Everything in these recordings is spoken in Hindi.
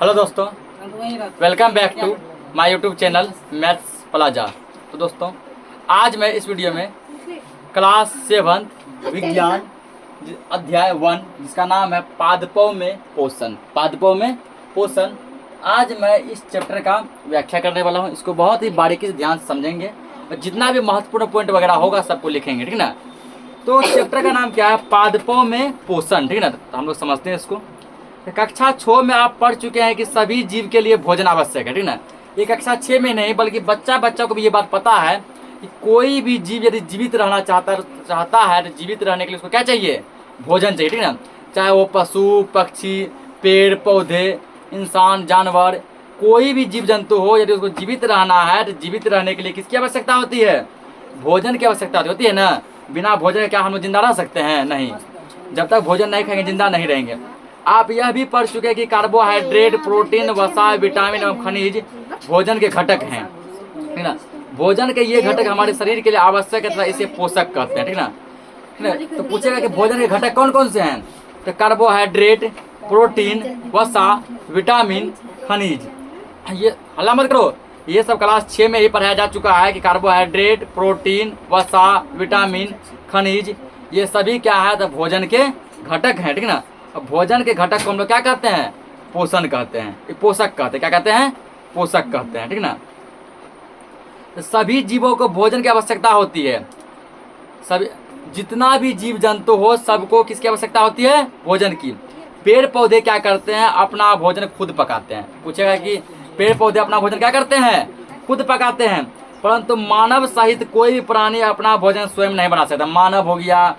हेलो दोस्तों, welcome back to my YouTube channel maths plaza. तो दोस्तों, आज मैं इस वीडियो में क्लास 7 विज्ञान अध्याय 1 जिसका नाम है पादपों में पोषण। पादपों में पोषण, आज मैं इस चैप्टर का व्याख्या करने वाला हूँ। इसको बहुत ही बारीकी से ध्यान से समझेंगे और जितना भी महत्वपूर्ण पॉइंट वगैरह होगा सबको लिखेंगे, ठीक ना। तो चैप्टर का नाम क्या है? पादपों में पोषण, ठीक ना। तो हम लोग समझते हैं इसको। कक्षा 6 में आप पढ़ चुके हैं कि सभी जीव के लिए भोजन आवश्यक है, ठीक ना। ये कक्षा 6 में नहीं बल्कि बच्चा को भी ये बात पता है कि कोई भी जीव यदि जीवित रहना चाहता है तो जीवित रहने के लिए उसको क्या चाहिए? भोजन चाहिए, ठीक ना। चाहे वो पशु पक्षी, पेड़ पौधे, इंसान, जानवर, कोई भी जीव जंतु हो, यदि उसको जीवित रहना है तो जीवित रहने के लिए किसकी आवश्यकता होती है? भोजन की आवश्यकता होती है ना। बिना भोजन के क्या हम लोग जिंदा रह सकते हैं? नहीं। जब तक भोजन नहीं खाएंगे जिंदा नहीं रहेंगे। आप यह भी पढ़ चुके हैं कि कार्बोहाइड्रेट, प्रोटीन, वसा, विटामिन एवं खनिज भोजन के घटक हैं, ठीक ना। भोजन के ये घटक हमारे शरीर के लिए आवश्यक है तथा इसे पोषक कहते हैं, ठीक ना। तो पूछेगा कि भोजन के घटक कौन कौन से हैं? तो कार्बोहाइड्रेट, प्रोटीन, वसा, विटामिन, खनिज। ये हल्ला मत करो, ये सब क्लास 6 में ही पढ़ाया जा चुका है कि कार्बोहाइड्रेट, प्रोटीन, वसा, विटामिन, खनिज ये सभी क्या है? तो भोजन के घटक हैं, ठीक ना। अब भोजन के घटक को हम लोग क्या कहते हैं? पोषण कहते हैं, पोषक कहते हैं। क्या कहते हैं? पोषक कहते हैं, ठीक ना। तो सभी जीवों को भोजन की आवश्यकता होती है। सभी जितना भी जीव जंतु हो सबको किसकी आवश्यकता होती है? भोजन की। पेड़ पौधे क्या करते हैं? अपना भोजन खुद पकाते हैं। पूछेगा कि पेड़ पौधे अपना भोजन क्या करते हैं? खुद पकाते हैं। परंतु मानव सहित कोई भी प्राणी अपना भोजन स्वयं नहीं बना सकता। मानव हो गया,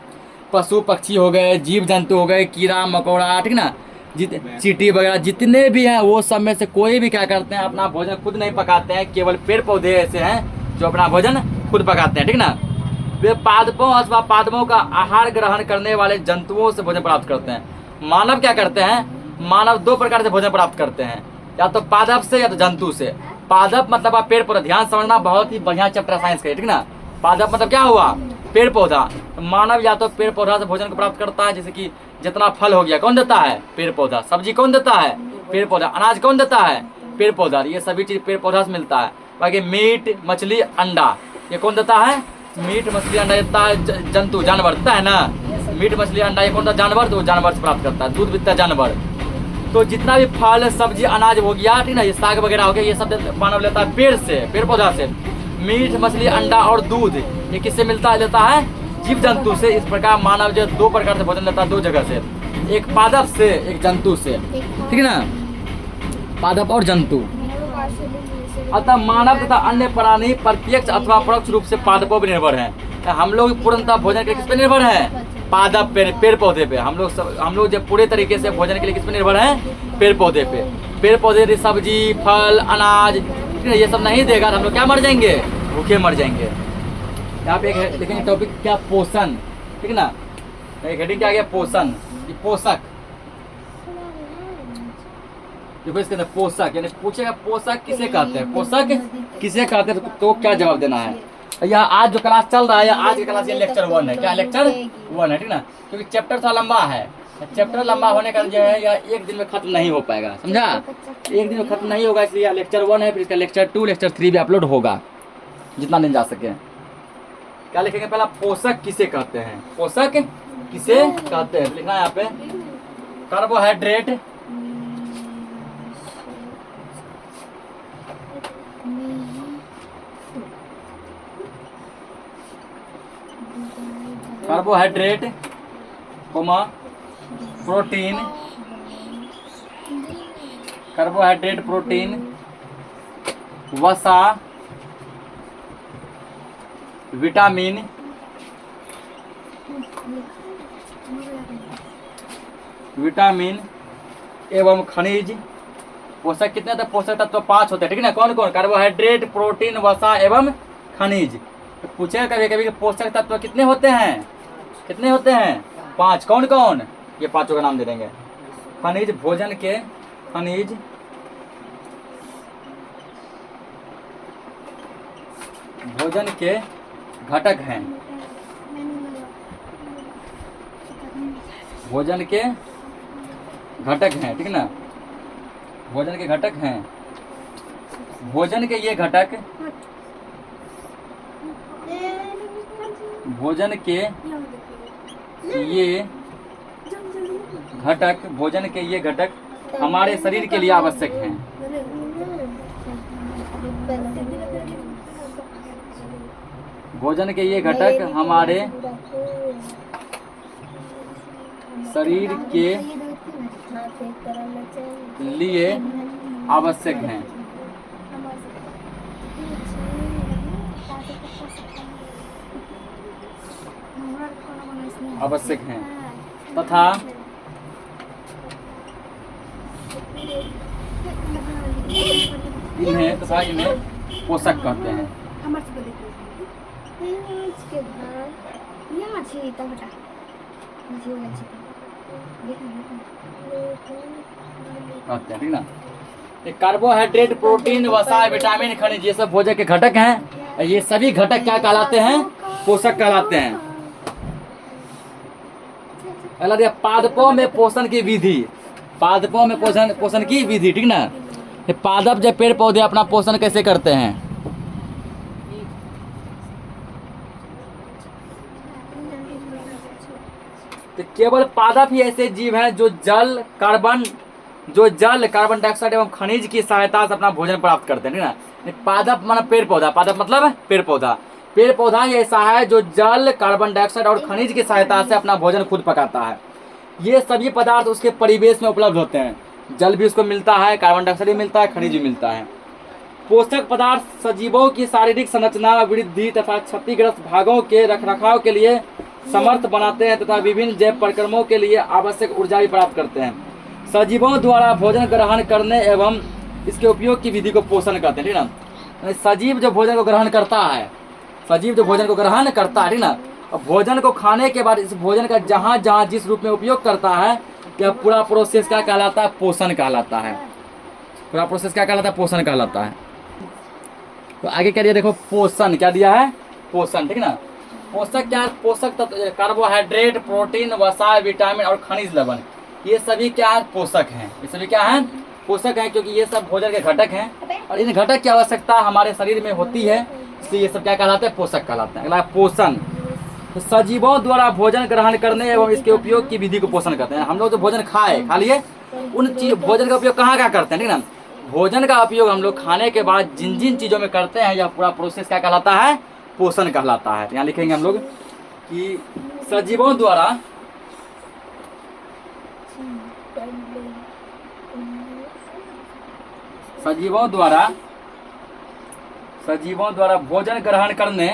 पशु पक्षी हो गए, जीव जंतु हो गए, कीड़ा मकोड़ा, ठीक ना, चींटी वगैरह जितने भी हैं वो सब में से कोई भी क्या करते हैं? अपना भोजन खुद नहीं पकाते हैं। केवल पेड़ पौधे ऐसे हैं जो अपना भोजन खुद पकाते हैं, ठीक ना। वे पादपों अथवा पादपों का आहार ग्रहण करने वाले जंतुओं से भोजन प्राप्त करते हैं। मानव क्या करते हैं? मानव 2 प्रकार से भोजन प्राप्त करते हैं, या तो पादप से या तो जंतु से। पादप मतलब आप पेड़ पौधा, ध्यान समझना, बहुत ही बढ़िया चैप्टर साइंस का, ठीक ना। पादप मतलब क्या हुआ? पेड़ पौधा। मानव या तो पेड़ पौधा से भोजन को प्राप्त करता है, जैसे कि जितना फल हो गया कौन देता है? पेड़ पौधा। सब्जी कौन देता है? पेड़ पौधा। अनाज कौन देता है? पेड़ पौधा। ये सभी चीज पेड़ पौधा से मिलता है। बाकी मीट, मछली, अंडा ये कौन देता है? मीट, मछली, अंडा देता है जंतु, जानवर देता है ना। मीट, मछली, अंडा ये कौन सा जानवर? तो जानवर से प्राप्त करता है। दूध देता है जानवर। तो जितना भी फल सब्जी अनाज हो गया, ठीक ना, ये साग वगैरह हो गया, ये सब मानव लेता है पेड़ से, पेड़ पौधा से। मीट, मछली, अंडा और दूध ये किससे मिलता लेता है? जीव जंतु से। इस प्रकार मानव जो 2 प्रकार से भोजन लेता है, 2 जगह से, एक पादप से, एक जंतु से, ठीक है ना। पादप और जंतु। अतः मानव तथा अन्य प्राणी प्रत्यक्ष अथवा परोक्ष रूप से पादपों पर निर्भर हैं। हम लोग पूर्णतः भोजन के लिए किस पे निर्भर हैं? पादप पे, पेड़ पौधे पे। हम लोग जब पूरे तरीके से भोजन के लिए किस पे निर्भर हैं? पेड़ पौधे पे। पेड़ पौधे यदि सब्जी, फल, अनाज ये सब नहीं देगा तो हम लोग क्या मर जाएंगे? भूखे मर जाएंगे। यहाँ पे एक देखेंगे टॉपिक क्या? पोषण, ठीक ना। एक हेडिंग क्या आ गया? पोषण। ये पोषक, देखो इसके अंदर पोषक, यानी पूछेगा पोषक किसे कहते हैं? पोषक किसे कहते हैं? तो क्या जवाब देना है? या आज जो क्लास चल रहा है, या आज की क्लास ये लेक्चर 1 है। क्या लेक्चर 1 है, ठीक ना। क्योंकि चैप्टर थोड़ा लंबा है। चैप्टर लंबा होने का जो है या एक दिन में खत्म नहीं हो पाएगा, समझा। एक दिन में खत्म नहीं होगा, इसलिए लेक्चर 1 है, फिर इसका लेक्चर 2, लेक्चर 3 भी अपलोड होगा, जितना दिन जा सके। क्या लिखेंगे? पहला पोषक किसे कहते हैं? पोषक किसे कहते हैं? लिखना है यहाँ पे carbohydrate, carbohydrate, protein, carbohydrate, protein, वसा, विटामिन, एवं खनिज। पोषक कितने थे? पोषक तत्व 5 होते हैं, ठीक ना। कौन कौन? कार्बोहाइड्रेट, प्रोटीन, वसा एवं खनिज। तो पूछेगा कभी कभी कि पोषक तत्व कितने होते हैं? कितने होते हैं? 5। कौन कौन? ये 5 का नाम दे देंगे। खनिज भोजन के, खनिज भोजन के घटक हैं। भोजन के घटक हैं, ठीक ना। भोजन के घटक हैं। भोजन के ये घटक, भोजन के ये घटक, भोजन के ये घटक हमारे शरीर के लिए आवश्यक हैं। भोजन के ये घटक हमारे शरीर के लिए आवश्यक हैं। आवश्यक हैं तथा इन्हें पोषक कहते हैं। कहते हैं, ठीक ना। ये कार्बोहाइड्रेट, प्रोटीन, वसा, विटामिन, खनिज, ये सब भोजन के घटक हैं। ये सभी घटक क्या कहलाते हैं? पोषक कहलाते हैं। अगला पादपों में पोषण की विधि। पादपों में पोषण की विधि, ठीक ना। ये पादप जब पेड़ पौधे अपना पोषण कैसे करते हैं? तो केवल पादप ही ऐसे जीव हैं जो जल, कार्बन डाइऑक्साइड एवं खनिज की सहायता से अपना भोजन प्राप्त करते हैं, ठीक ना। पादप मतलब पेड़ पौधा, पादप मतलब पेड़ पौधा। पेड़ पौधा ही ऐसा है जो जल, कार्बन डाइऑक्साइड और खनिज की सहायता से अपना भोजन खुद पकाता है। ये सभी पदार्थ उसके परिवेश में उपलब्ध होते हैं। जल भी उसको मिलता है, कार्बन डाइऑक्साइड भी मिलता है, खनिज भी मिलता है। पोषक पदार्थ सजीवों की शारीरिक संरचना, वृद्धि तथा क्षतिग्रस्त भागों के रखरखाव के लिए समर्थ बनाते हैं तथा विभिन्न जैव परिक्रमों के लिए आवश्यक ऊर्जा भी प्राप्त करते हैं। सजीवों द्वारा भोजन ग्रहण करने एवं इसके उपयोग की विधि को पोषण कहते हैं, ठीक ना। सजीव जो भोजन को ग्रहण करता है, सजीव जो भोजन को ग्रहण करता है, ठीक ना, और भोजन को खाने के बाद इस भोजन का जहाँ जहाँ जिस रूप में उपयोग करता है, यह पूरा प्रोसेस क्या कहलाता है? पोषण कहलाता है। पूरा प्रोसेस क्या कहलाता है? पोषण कहलाता है। तो आगे क्या दिया देखो, पोषण क्या दिया है? पोषण, ठीक ना। पोषक क्या है? पोषक तत्व कार्बोहाइड्रेट, प्रोटीन, वसा, विटामिन और खनिज लवण, ये सभी क्या है? पोषक हैं। ये सभी क्या है? पोषक हैं, क्योंकि ये सब भोजन के घटक हैं और इन घटक की आवश्यकता हमारे शरीर में होती है, इसलिए ये सब क्या कहलाते हैं? पोषक कहलाते हैं। अगला पोषण, तो सजीवों द्वारा भोजन ग्रहण करने एवं इसके उपयोग की विधि को पोषण कहते हैं। हम लोग जो भोजन खा लिए, उन चीज भोजन का उपयोग कहाँ करते हैं, ठीक ना। भोजन का उपयोग हम लोग खाने के बाद जिन जिन चीज़ों में करते हैं, यह पूरा प्रोसेस क्या कहलाता है? पोषण कहलाता है। यहाँ लिखेंगे हम लोग कि सजीवों द्वारा भोजन ग्रहण करने,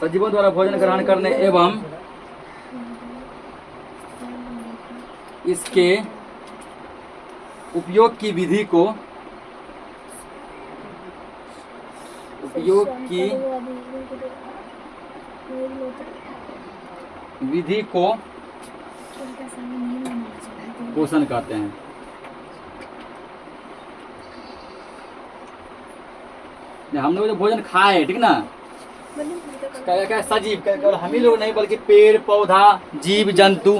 सजीवों द्वारा भोजन ग्रहण करने एवं इसके उपयोग की विधि को पोषण कहते हैं। हम लोग जो भोजन खाए, ठीक ना, क्या सजीव, केवल हम ही लोग नहीं बल्कि पेड़ पौधा, जीव जंतु,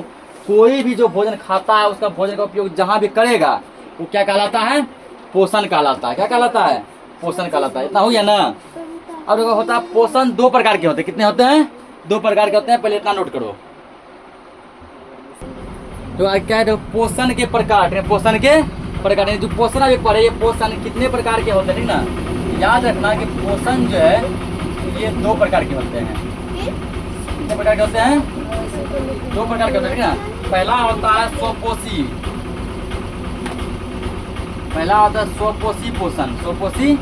कोई भी जो भोजन खाता है उसका भोजन का उपयोग जहाँ भी करेगा वो क्या कहलाता है? पोषण कहलाता है। क्या कहलाता है? पोषण कहलाता है। इतना हो गया ना। अब देखो होता है पोषण दो प्रकार के होते हैं। कितने होते हैं? दो प्रकार के होते हैं। पहले इतना नोट करो। तो क्या है? पोषण के प्रकार, पोषण के प्रकार, जो पोषण अभी पढ़े, ये पोषण कितने प्रकार के होते हैं, ठीक ना। याद रखना कि पोषण जो है ये दो प्रकार के होते हैं। कितने प्रकार के होते हैं? दो प्रकार के होते हैं, ठीक ना। पहला होता है स्वपोषी, पहला होता है स्वपोषी पोषण, स्वपोषी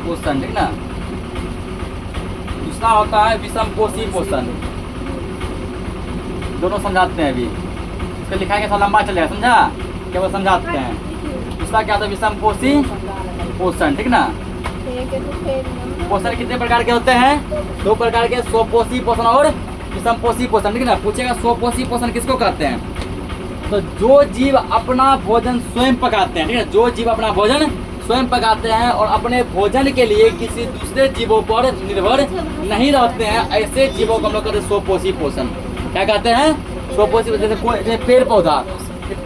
पोषण, ठीक ना। दूसरा होता है विषमपोषी पोषण। दोनों समझाते हैं अभी, इसको लिखाएंगे थोड़ा लंबा चलेगा, समझा, केवल समझाते हैं। दूसरा क्या होता है? विषमपोषी पोषण, ठीक ना। पोषण कितने प्रकार के होते हैं? दो प्रकार के, स्वपोषी पोषण और विषमपोषी पोषण, ठीक ना। पूछेगा स्वपोषी पोषण किसको कहते हैं? तो जो जीव अपना भोजन स्वयं पकाते हैं, ठीक है। जो जीव अपना भोजन स्वयं पकाते हैं और अपने भोजन के लिए किसी दूसरे जीवों पर निर्भर नहीं रहते हैं। ऐसे जीवों को हम लोग कहते हैं स्वपोषी पोषण। क्या कहते हैं? स्वपोषी। जैसे कोई जैसे पेड़ पौधा,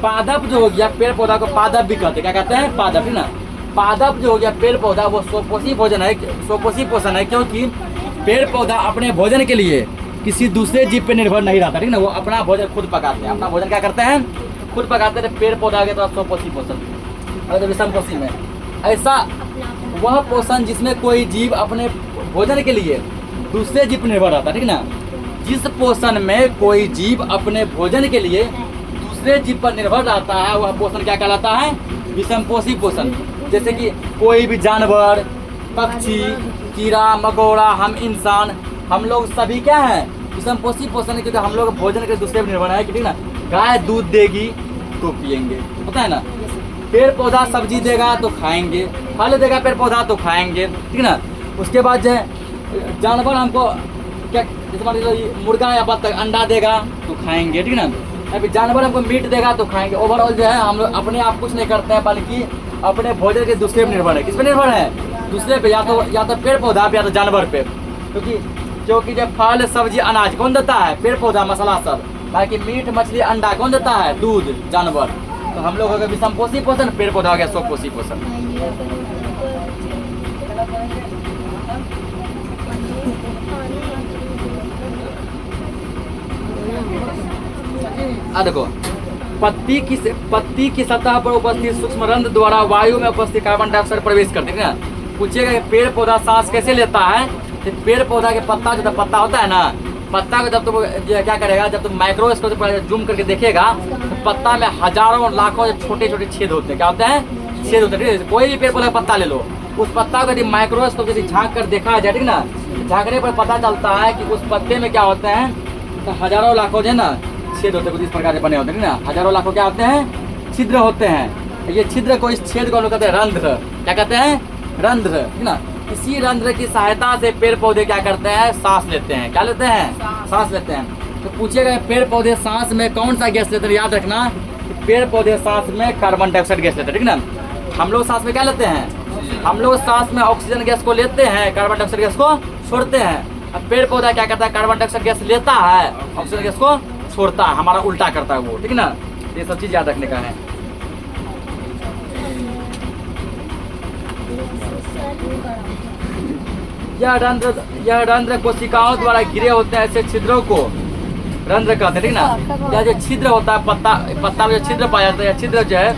पादप जो हो गया, पेड़ पौधा को पादप भी कहते हैं। क्या कहते हैं? पादप, है ना। पादप जो हो गया पेड़ पौधा, वो स्वपोषी भोजन है, स्वपोषी पोषण है, क्योंकि पेड़ पौधा अपने भोजन के लिए किसी दूसरे जीव पे निर्भर नहीं रहता, ठीक ना। वो अपना भोजन खुद पकाते हैं, अपना भोजन क्या करते हैं? खुद पकाते हैं। पेड़ पौधा के तो स्वपोषी पोषण। और विषमपोषी में ऐसा वह पोषण जिसमें कोई जीव अपने भोजन के लिए दूसरे जीव पर निर्भर रहता है, ठीक ना। जिस पोषण में कोई जीव अपने भोजन के लिए दूसरे जीव पर निर्भर रहता है, वह पोषण क्या कहलाता है? विषमपोषी पोषण। जैसे कि कोई भी जानवर, पक्षी, कीड़ा मकोड़ा, हम इंसान, हम लोग सभी क्या हैं? विषमपोषी पोषण है, क्योंकि हम लोग भोजन के दूसरे पर निर्भर है, ठीक ना। गाय दूध देगी तो पियेंगे, पता है ना। पेड़ पौधा सब्जी देगा तो खाएंगे, फल देगा पेड़ पौधा तो खाएंगे, ठीक ना। उसके बाद जो है जानवर हमको क्या, जैसे मान लीजिए मुर्गा या बत्तख अंडा देगा तो खाएंगे, ठीक ना। अभी जानवर हमको मीट देगा तो खाएंगे। ओवरऑल जो है हम लोग अपने आप कुछ नहीं करते हैं, बल्कि अपने भोजन के दूसरे पर निर्भर है। किस पे निर्भर है? दूसरे पे, या तो पेड़ पौधा पे या तो जानवर पे। क्योंकि जब फल सब्जी अनाज कौन देता है? पेड़ पौधा, मसाला सब। बाकी मीट मछली अंडा कौन देता है? दूध, जानवर। तो हम लोग अगर विषमपोषी पोषण, पेड़ पौधा हो गया स्वपोषी पोषण। देखो, पत्ती की सतह पर उपस्थित सूक्ष्म रंध्र द्वारा वायु में उपस्थित कार्बन डाइऑक्साइड प्रवेश करते हैं ना। पूछिएगा कि पेड़ पौधा सांस कैसे लेता है? तो पेड़ पौधा के पत्ता, जो पत्ता होता है ना, पत्ता को जब तुम क्या करेगा, जब तुम माइक्रोस्कोप से जूम करके देखेगा तो पत्ता में हजारों लाखों छोटे छोटे छेद होते हैं। क्या होते हैं? छेद होते हैं। कोई भी पेड़ पौधा का पत्ता ले लो, उस पत्ता को यदि माइक्रोस्कोप यदि झाँक कर देखा जाए, ठीक ना, झाँकने पर पता चलता है कि उस पत्ते में क्या होते हैं? तो हजारों लाखों जो है ना छेद होते हैं, कुछ इस प्रकार के बने होते हैं ना। हजारों लाखों क्या होते हैं? छिद्र होते हैं। ये छिद्र को, इस छेद को हम लोग कहते हैं रंध्र। क्या कहते हैं? रंध्र, ठीक ना। इसी रंध्र की सहायता से पेड़ पौधे क्या करते हैं? सांस लेते हैं। क्या लेते हैं? सांस लेते हैं। तो पूछिएगा पेड़ पौधे सांस में कौन सा गैस लेते हैं? याद रखना, पेड़ पौधे सांस में कार्बन डाइऑक्साइड गैस लेते हैं, ठीक ना। हम लोग सांस में क्या लेते हैं? हम लोग सांस में ऑक्सीजन गैस को लेते हैं, कार्बन डाइऑक्साइड गैस को छोड़ते हैं। अब पेड़ पौधा क्या करता है? कार्बन डाइऑक्साइड गैस लेता है, ऑक्सीजन गैस को छोड़ता है, हमारा उल्टा करता है वो, ठीक ना। ये सब चीज याद रखने का है। यह रंध्र कोशिकाओं द्वारा घिरे होते हैं। ऐसे छिद्रों को रंध्र कहते हैं, ठीक ना। यह जो छिद्र होता है, पत्ता में जो छिद्र पाया जाता है, छिद्र जो है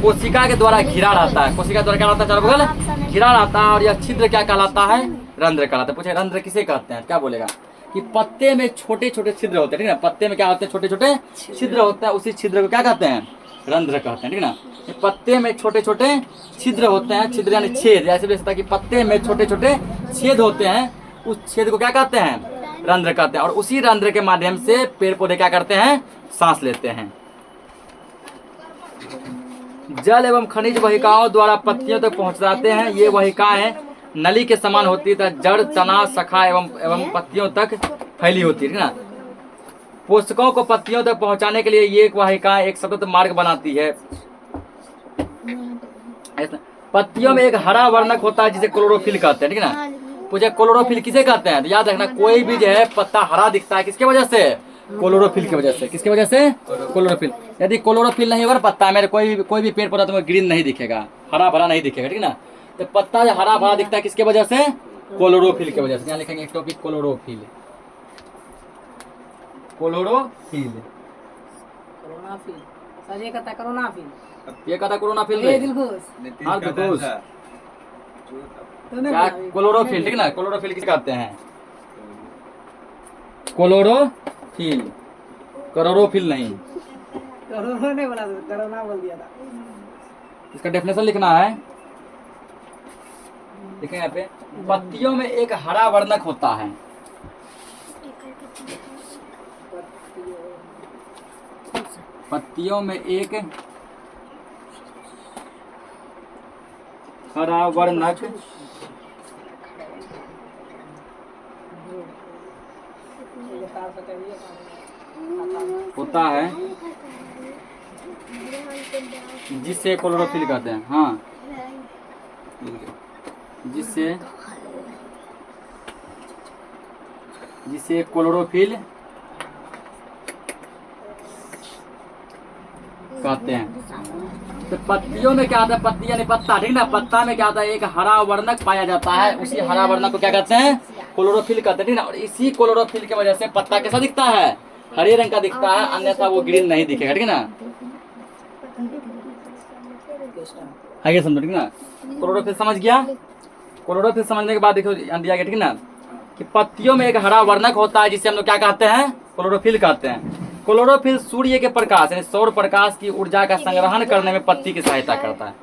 कोशिका के द्वारा घिरा रहता है। कोशिका द्वारा क्या रहता है? चारों बगल घिरा रहता है। और यह छिद्र क्या कहलाता है? रंध्र कहलाता है। पूछे रंध्र किसे कहते हैं? क्या बोलेगा? कि पत्ते में छोटे छोटे छिद्र होते हैं, ठीक ना। पत्ते में क्या होते हैं? छोटे छोटे छिद्र होते हैं। उसी छिद्र को क्या कहते हैं? रंध्र कहते हैं, ठीक ना। पत्ते में छोटे छोटे छिद्र होते हैं। छिद्र यानी छेद, ऐसे भी कि पत्ते में छोटे छोटे छेद होते हैं, उस छेद को क्या कहते हैं? रंध्र कहते हैं। और उसी रंध्र के माध्यम से पेड़ पौधे क्या करते हैं? सांस लेते हैं। जल एवं खनिज वाहिकाओं द्वारा पत्तियों तक पहुंचाते हैं। ये वाहिकाएं नली के समान होती है, जड़, तना, शाखा एवं पत्तियों तक फैली होती है, ठीक ना। पोषकों को पत्तियों तक पहुंचाने के लिए ये वाहिकाएं एक सतत मार्ग बनाती है। पत्तियों में एक हरा वर्णक होता है जिसे क्लोरोफिल कहते हैं, ठीक ना। पूछे क्लोरोफिल किसे कहते हैं? तो याद रखना, कोई भी जो है पत्ता हरा दिखता है, किसके वजह से? क्लोरोफिल की वजह से। किसकी वजह से? क्लोरोफिल। यदि क्लोरोफिल नहीं होगा पत्ता में, कोई भी पेड़ पौधा तुम्हें ग्रीन नहीं दिखेगा, हरा भरा नहीं दिखेगा, ठीक ना। तो पत्ता जो हरा भरा दिखता है किसके वजह से? क्लोरोफिल की वजह से। यहाँ लिखेंगे एक टॉपिक, क्लोरोफिल। क्लोरोफिल, ये कहता कोरोनाफिल। ये कहता कोरोनाफिल रे। हाँ दिलखुश। क्या? क्लोरोफिल, ठीक ना। क्लोरोफिल किसे कहते हैं? क्लोरोफिल, क्लोरोफिल नहीं। कोरोना नहीं बोला, कोरोना बोल दिया था। इसका डेफिनेशन लिखना है, देखें यहाँ पे। पत्तियों में एक हरा वर्णक होता है। पत्तियों में एक हरा वर्णक होता है जिसे क्लोरोफिल कहते हैं। हाँ, जिसे क्लोरोफिल कहते हैं। तो पत्तियों में क्या आता है, पत्ती यानी पत्ता, ठीक ना, पत्ता में क्या आता है, एक हरा वर्णक पाया जाता है, उसी हरा वर्णक को क्या कहते हैं, क्लोरोफिल कहते हैं, ठीक ना। और इसी क्लोरोफिल की वजह से पत्ता कैसा दिखता है, हरे रंग का दिखता है, अन्यथा वो ग्रीन नहीं दिखेगा, ठीक ना। आगे समझो, ठीक ना। क्लोरोफिल समझ गया। क्लोरोफिल समझने के बाद देखो ध्यान दिया गया, ठीक ना, कि पत्तियों में एक हरा वर्णक होता है जिसे हम लोग क्या कहते हैं, क्लोरोफिल कहते हैं। क्लोरोफिल सूर्य के प्रकाश यानी सौर प्रकाश की ऊर्जा का संग्रहण करने में पत्ती की सहायता करता है।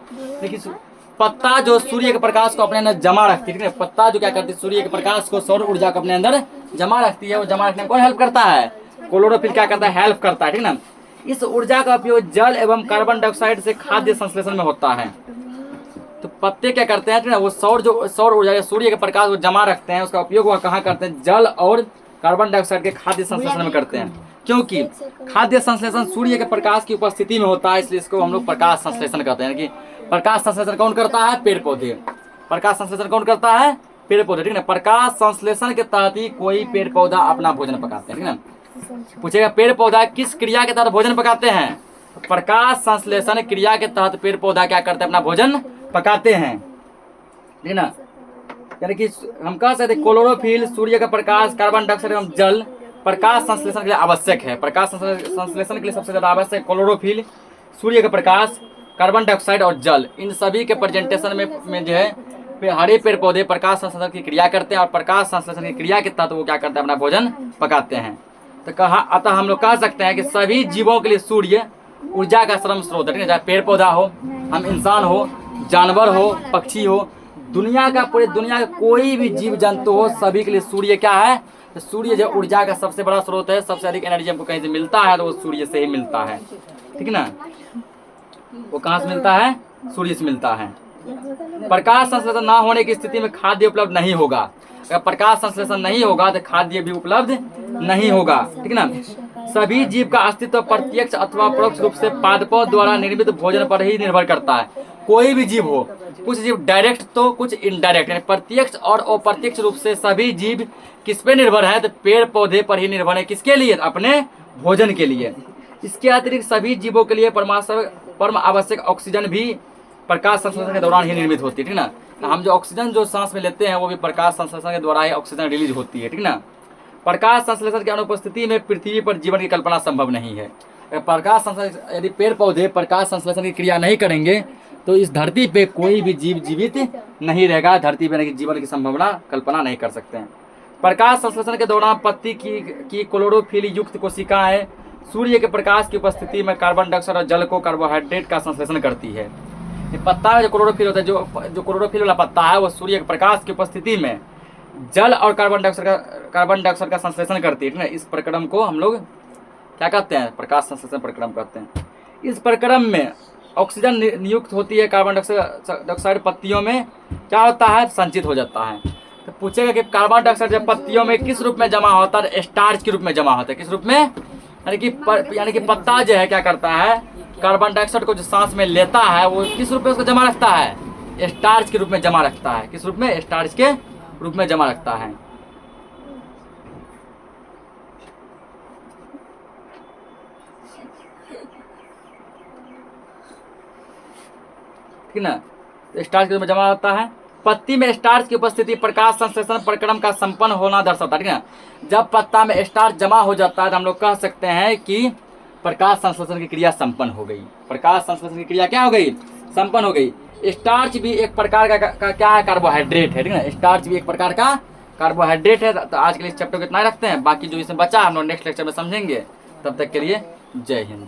देखिए पत्ता जो सूर्य के प्रकाश को अपने अंदर जमा रखती है, ठीक है, पत्ता जो क्या करती है, सूर्य के प्रकाश को, सौर ऊर्जा को अपने अंदर जमा रखती है। वो जमा रखने में कौन हेल्प करता है, क्लोरोफिल क्या करता है, हेल्प करता है, ठीक ना। इस ऊर्जा का उपयोग जल एवं कार्बन डाइऑक्साइड से खाद्य संश्लेषण में होता है। तो पत्ते क्या करते हैं, ठीक ना, वो सौर ऊर्जा या सूर्य के प्रकाश को जमा रखते हैं, उसका उपयोग वह कहाँ करते हैं, जल और कार्बन डाइऑक्साइड के खाद्य संश्लेषण में करते हैं। क्योंकि खाद्य संश्लेषण सूर्य के प्रकाश की उपस्थिति में होता है, इसलिए इसको हम लोग प्रकाश संश्लेषण कहते हैं। कि प्रकाश संश्लेषण कौन करता है, पेड़ पौधे। प्रकाश संश्लेषण कौन करता है, पेड़ पौधे, ठीक ना। प्रकाश संश्लेषण के तहत ही कोई पेड़ पौधा अपना भोजन पकाते हैं, ठीक ना। पूछेगा पेड़ पौधा किस क्रिया के तहत भोजन पकाते हैं, प्रकाश संश्लेषण क्रिया के तहत पेड़ पौधा क्या करते हैं, अपना भोजन पकाते हैं, ठीक ना। यानी कि हम कह सकते हैं क्लोरोफिल सूर्य का प्रकाश, कार्बन डाइऑक्साइड एवं जल प्रकाश संश्लेषण के लिए आवश्यक है। प्रकाश संश्लेषण के लिए सबसे ज्यादा आवश्यक क्लोरोफिल, सूर्य का प्रकाश, कार्बन डाइऑक्साइड और जल। इन सभी के प्रेजेंटेशन में जो है हरे पेड़ पौधे प्रकाश संश्लेषण की क्रिया करते हैं और प्रकाश संश्लेषण की क्रिया के तहत वो क्या करते हैं, अपना भोजन पकाते हैं। तो कहा अतः हम लोग कह सकते हैं कि सभी जीवों के लिए सूर्य ऊर्जा का श्रम स्रोत है, ठीक है। चाहे पेड़ पौधा हो, हम इंसान हो, जानवर हो, पक्षी हो, दुनिया का, पूरे दुनिया का कोई भी जीव जंतु हो, सभी के लिए सूर्य क्या है, तो सूर्य जो ऊर्जा का सबसे बड़ा स्रोत है। सबसे अधिक एनर्जी हमको कहीं से मिलता है तो वो सूर्य से ही मिलता है, ठीक ना। वो कहाँ से मिलता है, सूर्य से मिलता है। प्रकाश संश्लेषण ना होने की स्थिति में खाद्य उपलब्ध नहीं होगा। अगर प्रकाश संश्लेषण नहीं होगा तो खाद्य भी उपलब्ध नहीं होगा, ठीक ना। सभी जीव का अस्तित्व प्रत्यक्ष अथवा परोक्ष रूप से पादपों द्वारा निर्मित भोजन पर ही निर्भर करता है। कोई भी जीव हो, कुछ जीव डायरेक्ट तो कुछ इनडायरेक्ट, यानी प्रत्यक्ष और अप्रत्यक्ष रूप से सभी जीव किस पे निर्भर है, तो पेड़ पौधे पर ही निर्भर है। किसके लिए, अपने भोजन के लिए। इसके अतिरिक्त सभी जीवों के लिए परम आवश्यक ऑक्सीजन भी प्रकाश संश्लेषण के दौरान ही निर्मित होती है, ठीक ना। हम जो ऑक्सीजन जो सांस में लेते हैं वो भी प्रकाश संश्लेषण के द्वारा ही ऑक्सीजन रिलीज होती है, ठीक ना। प्रकाश संश्लेषण की अनुपस्थिति में पृथ्वी पर जीवन की कल्पना संभव नहीं है। प्रकाश संश्लेषण, यदि पेड़ पौधे प्रकाश संश्लेषण की क्रिया नहीं करेंगे तो इस धरती पे कोई भी जीव जीवित नहीं रहेगा। धरती पे जीवन की संभावना कल्पना नहीं कर सकते हैं। प्रकाश संश्लेषण के दौरान पत्ती की क्लोरोफिल युक्त कोशिकाएं सूर्य के प्रकाश की उपस्थिति में कार्बन डाइऑक्साइड और जल को कार्बोहाइड्रेट का संश्लेषण करती है। पत्ता में जो क्लोरोफिल होता है, जो क्लोरोफिल वाला पत्ता है, वो सूर्य के प्रकाश की उपस्थिति में जल और कार्बन डाइऑक्साइड का संश्लेषण करती है। इस प्रक्रम को हम लोग क्या कहते हैं, प्रकाश संश्लेषण प्रक्रम कहते हैं। इस प्रक्रम में ऑक्सीजन नियुक्त होती है, कार्बन डाइऑक्साइड पत्तियों में क्या होता है, संचित हो जाता है। तो पूछेगा कि कार्बन डाइऑक्साइड जब पत्तियों में किस रूप में जमा होता है, स्टार्च के रूप में जमा होता है। किस रूप में, यानी कि पत्ता जो है क्या करता है, कार्बन डाइऑक्साइड को जो सांस में लेता है वो किस रूप में उसको जमा रखता है, स्टार्च के रूप में जमा रखता है। किस रूप में, स्टार्च के रूप में जमा रखता है। ठीक ना, स्टार्च के रूप में जमा होता है। पत्ती में स्टार्च की उपस्थिति प्रकाश संश्लेषण प्रक्रम का संपन्न होना दर्शाता है, ठीक ना। जब पत्ता में स्टार्च जमा हो जाता है तो हम लोग कह सकते हैं कि प्रकाश संश्लेषण की क्रिया संपन्न हो गई। प्रकाश संश्लेषण की क्रिया क्या हो गई, संपन्न हो गई। स्टार्च भी एक प्रकार का क्या है, कार्बोहाइड्रेट है, ठीक है। स्टार्च भी एक प्रकार का कार्बोहाइड्रेट है। तो आज के लिए इस चैप्टर को इतना ही रखते हैं, बाकी जो इसमें बचा हम लोग नेक्स्ट लेक्चर में समझेंगे। तब तक के लिए जय हिंद।